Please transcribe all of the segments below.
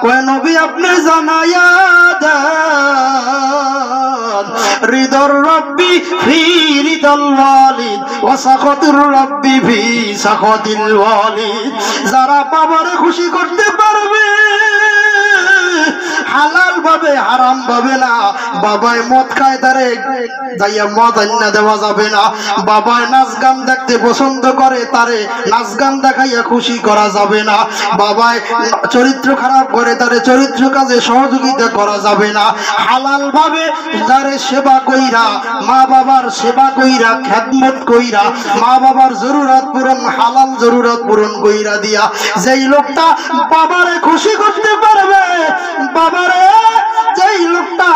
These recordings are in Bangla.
কয় নবী আপনি জানায়া দেন রিদর রব্বি ফি রিদাল ওয়ালিদ ওয়া সাখাতুর রব্বি ফি সাখাতিল ওয়ালিদ। যারা বাবারে খুশি করতে পারবে হালাল ভাবে হারাম ভাবে না, বাবাই মদ খায় তারে যাইয়া মদ আইনা দেওয়া যাবে না, বাবাই নাচ গান দেখতে পছন্দ করে তারে নাচ গান দেখাইয়া খুশি করা যাবে না, বাবাই চরিত্র খারাপ করে তারে চরিত্র কাজে সহযোগিতা করা যাবে না। হালাল ভাবে যারে সেবা কইরা মা বাবার সেবা কইরা খেদমত কইরা মা বাবার জরুরত পূরণ হালাল জরুরত পূরণ কইরা দিয়া যেই লোকটা বাবারে খুশি করতে পারবে, বাবারে যেই লোকটা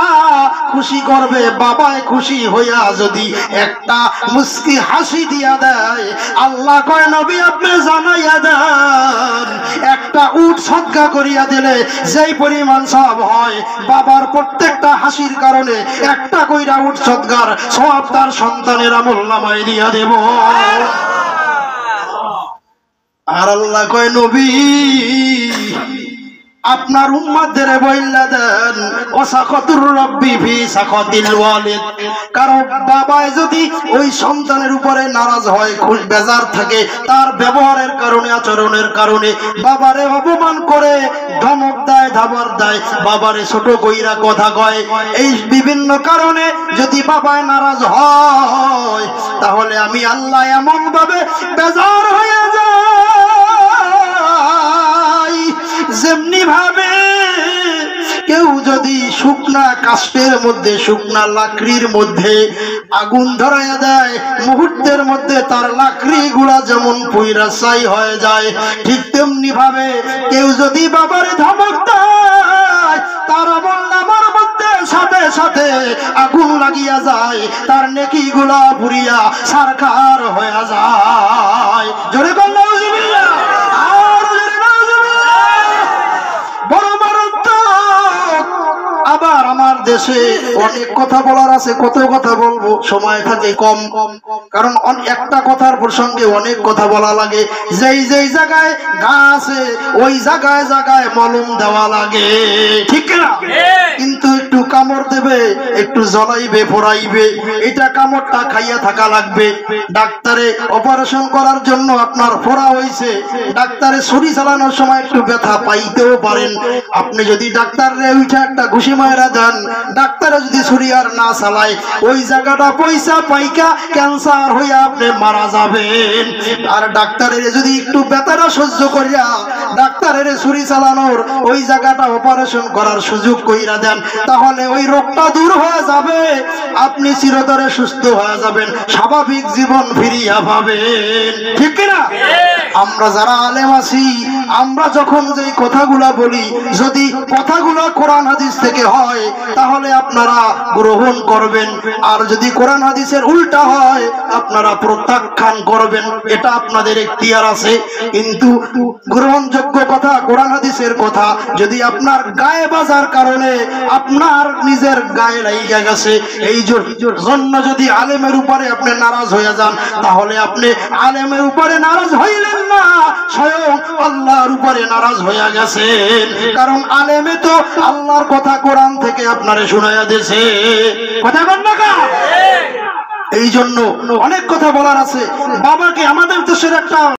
খুশি করবে, বাবায় খুশি হইয়া যদি একটা মুস্কি হাসি দিয়া দেয়, আল্লাহ কয় নবী আপনি জানাইয়া দেন একটা উট সদকা করিয়া দিলে যেই পরিমাণ সওয়াব হয়, বাবার প্রত্যেকটা হাসির কারণে একটা কইরা উট সদকার সওয়াব তার সন্তানের আমলনামায় দিয়া দেব। আর আল্লাহ কয় নবী আপনার উম্মতদের বইলা দেন ওয়াসাখাতুর রব্বি ফি সাখাতিল ওয়ালিদ। কারণ বাবায় যদি ওই সন্তানের উপরে নারাজ হয়, খুশ বেজার থাকে, তার ব্যবহারের কারণে আচরণের কারণে বাবারে অপমান করে ধমক দেয় ধাবার দেয়, বাবারে ছোট কইরা কথা কয়, এই বিভিন্ন কারণে যদি বাবায় নারাজ হয় তাহলে আমি আল্লাহ এমন ভাবে বেজার হয়ে যাই যেমনি ভাবে কেউ যদি শুকনা কাষ্ঠের মধ্যে শুকনা লাকড়ির মধ্যে আগুন ধরাইয়া দেয়, মুহূর্তের মধ্যে তার লাকড়ি গুলা যেমন পুইরা ছাই হয়ে যায়, ঠিক তেমনি ভাবে কেউ যদি বাবারে ধমক দেয় তার আমলনামার মধ্যে সাথে সাথে আগুন লাগিয়া যায়, তার নেকি গুলা পুড়িয়া ছারখার হয়ে যায়। জোরে বল নাউজুবিল্লাহ। আবার আমার দেশে অনেক কথা বলার আছে, কত কথা বলবো, সময় থাকে কম, কারণ একটা কথার প্রসঙ্গে অনেক কথা বলা লাগে। যেই যেই জায়গায় ঘা আছে ওই জায়গায় জায়গায় মলম দেওয়া লাগে, ঠিক না? কিন্তু একটু কামড় দেবে, একটু জ্বলাইবে ফোরাইবে, এটা কামড়টা খাইয়া থাকা লাগবে। ডাক্তারে অপারেশন করার জন্য আপনার ফোড়া হয়েছে, ডাক্তারে ছুরি চালানোর সময় একটু ব্যথা পাইতেও পারেন। আপনি যদি ডাক্তারে উঠে একটা ঘুষি মায়েরা দেন, ডাক্তারে যদি ছুরি আর না চালায়, ওই জায়গাটা পয়সা পাইকা ক্যান্সার হইয়া আপনি মারা যাবেন। আর ডাক্তারের যদি একটু ব্যথাটা সহ্য করিয়া ডাক্তারের ছুরি চালানোর ওই জায়গাটা অপারেশন করার সুযোগ কইরা দেন, তাহলে ওই রোগটা দূর হয়ে যাবে, আপনি চিরতরে সুস্থ হয়ে যাবেন, স্বাভাবিক জীবন ফিরিয়া পাবেন, ঠিক না? আমরা যারা আলেম আছি, আমরা যখন যে কথাগুলা বলি, যদি কথাগুলা কোরআন হাদিস থেকে হয় তাহলে আপনারা গ্রহণ করবেন, আর যদি কোরআন হাদিসের উল্টা হয় আপনারা প্রত্যাখ্যান করবেন, এটা আপনাদের এখতিয়ার আছে। কিন্তু গ্রহণযোগ্য কথা কোরআন হাদিসের কথা যদি আপনার গায়ে বাজার কারণে আপনার নিজের গায়ে লাগিয়া গেছে, এই জন্য যদি আলেমের উপরে আপনি নারাজ হয়ে যান, তাহলে আপনি আলেমের উপরে নারাজ হইলেন না, স্বয়ং আল্লাহর উপরে নারাজ হয়ে গেছেন। কারণ আলেমে তো আল্লাহর কথা কোরআন থেকে আপনারে শুনাইয়া দিয়েছে, কথা বল না কা? এই জন্য অনেক কথা বলার আছে। বাবাকে আমাদের দেশের একটা